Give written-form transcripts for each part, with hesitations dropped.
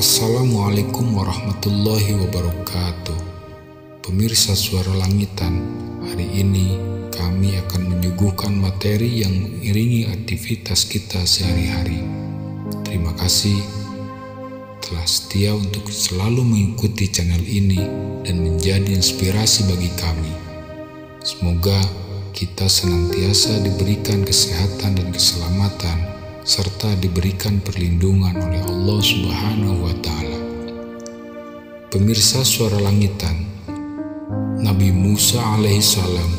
Assalamualaikum warahmatullahi wabarakatuh. Pemirsa Suara Langitan, hari ini kami akan menyuguhkan materi yang mengiringi aktivitas kita sehari-hari. Terima kasih telah setia untuk selalu mengikuti channel ini dan menjadi inspirasi bagi kami. Semoga kita senantiasa diberikan kesehatan dan keselamatan, serta diberikan perlindungan oleh Allah Subhanahu wa Ta'ala. Pemirsa Suara Langitan, Nabi Musa alaihissalam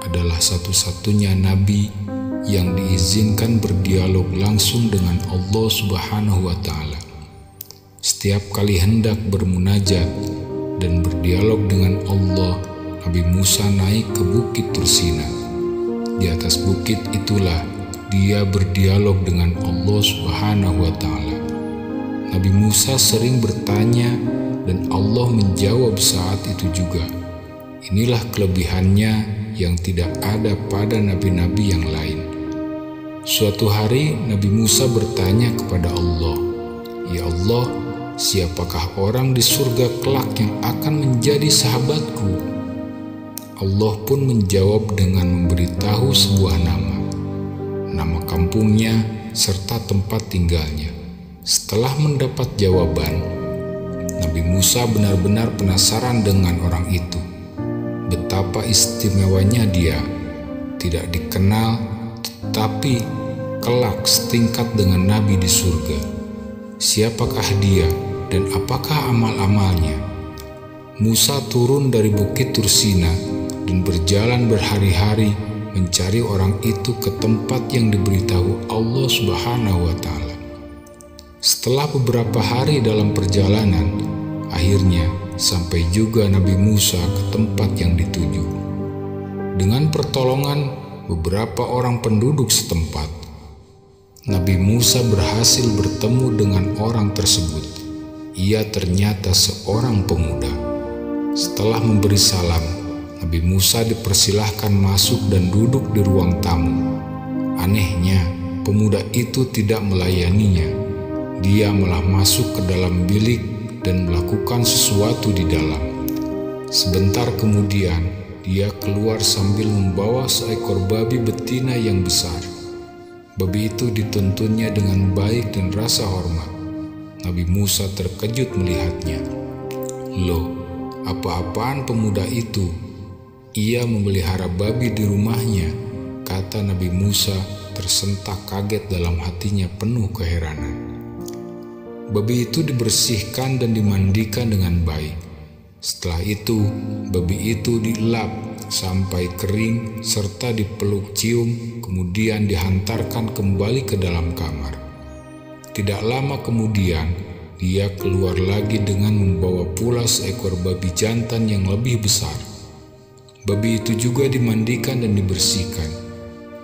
adalah satu-satunya nabi yang diizinkan berdialog langsung dengan Allah Subhanahu wa Ta'ala. Setiap kali hendak bermunajat dan berdialog dengan Allah, Nabi Musa naik ke Bukit Tursina. Di atas bukit itulah dia berdialog dengan Allah Subhanahu wa Ta'ala. Nabi Musa sering bertanya dan Allah menjawab saat itu juga. Inilah kelebihannya yang tidak ada pada nabi-nabi yang lain. Suatu hari Nabi Musa bertanya kepada Allah, "Ya Allah, siapakah orang di surga kelak yang akan menjadi sahabatku?" Allah pun menjawab dengan memberitahu sebuah nama kampungnya, serta tempat tinggalnya. Setelah mendapat jawaban, Nabi Musa benar-benar penasaran dengan orang itu. Betapa istimewanya dia, tidak dikenal, tetapi kelak setingkat dengan Nabi di surga. Siapakah dia dan apakah amal-amalnya? Musa turun dari Bukit Tursina dan berjalan berhari-hari mencari orang itu ke tempat yang diberitahu Allah Subhanahu wa Ta'ala. Setelah beberapa hari dalam perjalanan, akhirnya sampai juga Nabi Musa ke tempat yang dituju. Dengan pertolongan beberapa orang penduduk setempat, Nabi Musa berhasil bertemu dengan orang tersebut. Ia ternyata seorang pemuda. Setelah memberi salam, Nabi Musa dipersilahkan masuk dan duduk di ruang tamu. Anehnya, pemuda itu tidak melayaninya. Dia malah masuk ke dalam bilik dan melakukan sesuatu di dalam. Sebentar kemudian, dia keluar sambil membawa seekor babi betina yang besar. Babi itu dituntunnya dengan baik dan rasa hormat. Nabi Musa terkejut melihatnya. "Loh, apa-apaan pemuda itu? Ia memelihara babi di rumahnya," kata Nabi Musa tersentak kaget dalam hatinya penuh keheranan. Babi itu dibersihkan dan dimandikan dengan baik. Setelah itu, babi itu dielap sampai kering serta dipeluk cium, kemudian dihantarkan kembali ke dalam kamar. Tidak lama kemudian, dia keluar lagi dengan membawa pula seekor babi jantan yang lebih besar. Babi itu juga dimandikan dan dibersihkan,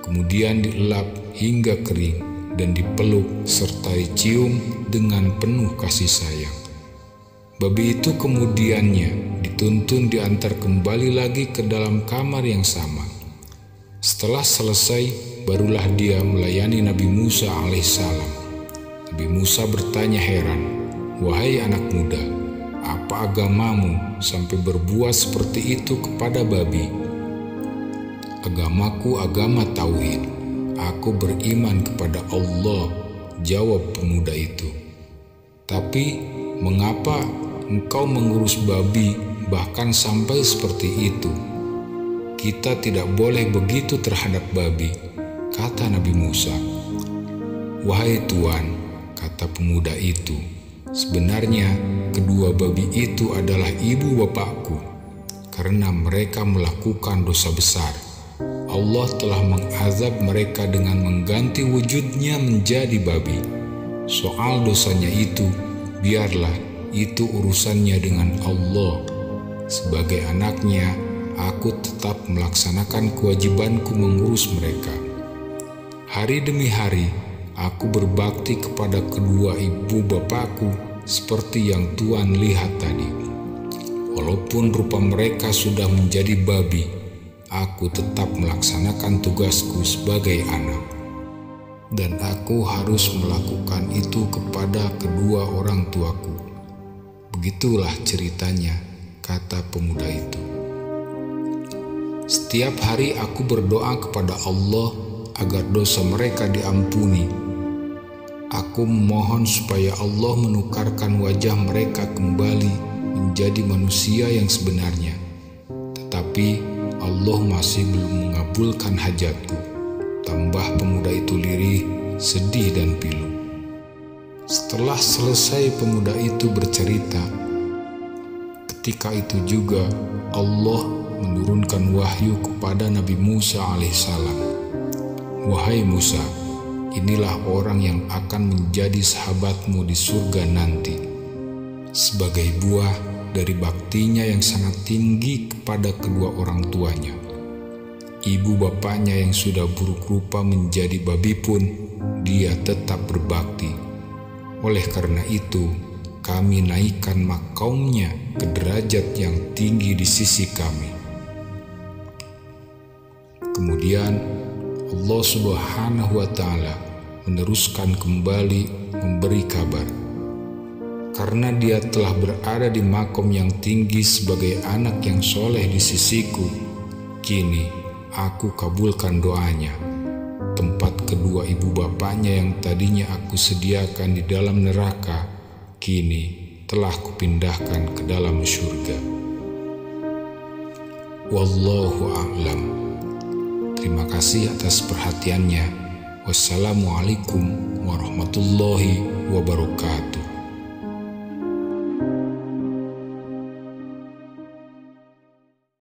kemudian dielap hingga kering dan dipeluk serta dicium dengan penuh kasih sayang. Babi itu kemudiannya dituntun diantar kembali lagi ke dalam kamar yang sama. Setelah selesai, barulah dia melayani Nabi Musa alaihissalam. Nabi Musa bertanya heran, "Wahai anak muda, apa agamamu sampai berbuat seperti itu kepada babi?" "Agamaku agama tauhid. Aku beriman kepada Allah," jawab pemuda itu. "Tapi mengapa engkau mengurus babi bahkan sampai seperti itu?" "Kita tidak boleh begitu terhadap babi," kata Nabi Musa. "Wahai Tuan," kata pemuda itu, "sebenarnya kedua babi itu adalah ibu bapakku. Karena mereka melakukan dosa besar, Allah telah mengazab mereka dengan mengganti wujudnya menjadi babi. Soal dosanya itu, biarlah itu urusannya dengan Allah. Sebagai anaknya, aku tetap melaksanakan kewajibanku mengurus mereka. Hari demi hari, aku berbakti kepada kedua ibu bapakku seperti yang Tuan lihat tadi. Walaupun rupa mereka sudah menjadi babi, aku tetap melaksanakan tugasku sebagai anak." dan aku harus melakukan itu kepada kedua orang tuaku. Begitulah ceritanya, kata pemuda itu. Setiap hari aku berdoa kepada Allah agar dosa mereka diampuni. Aku memohon supaya Allah menukarkan wajah mereka kembali menjadi manusia yang sebenarnya. Tetapi Allah masih belum mengabulkan hajatku. Tambah pemuda itu lirih, sedih dan pilu. Setelah selesai pemuda itu bercerita, ketika itu juga Allah menurunkan wahyu kepada Nabi Musa alaihissalam. Wahai Musa, inilah orang yang akan menjadi sahabatmu di surga nanti, sebagai buah dari baktinya yang sangat tinggi kepada kedua orang tuanya. Ibu bapaknya yang sudah buruk rupa menjadi babi pun, dia tetap berbakti. Oleh karena itu, kami naikkan makamnya ke derajat yang tinggi di sisi kami. Kemudian Allah Subhanahu wa Ta'ala meneruskan kembali memberi kabar. Karena dia telah berada di makom yang tinggi sebagai anak yang soleh di sisiku, kini aku kabulkan doanya. Tempat kedua ibu bapaknya yang tadinya aku sediakan di dalam neraka, kini telah kupindahkan ke dalam surga. Wallahu a'lam. Terima kasih atas perhatiannya. Wassalamualaikum warahmatullahi wabarakatuh.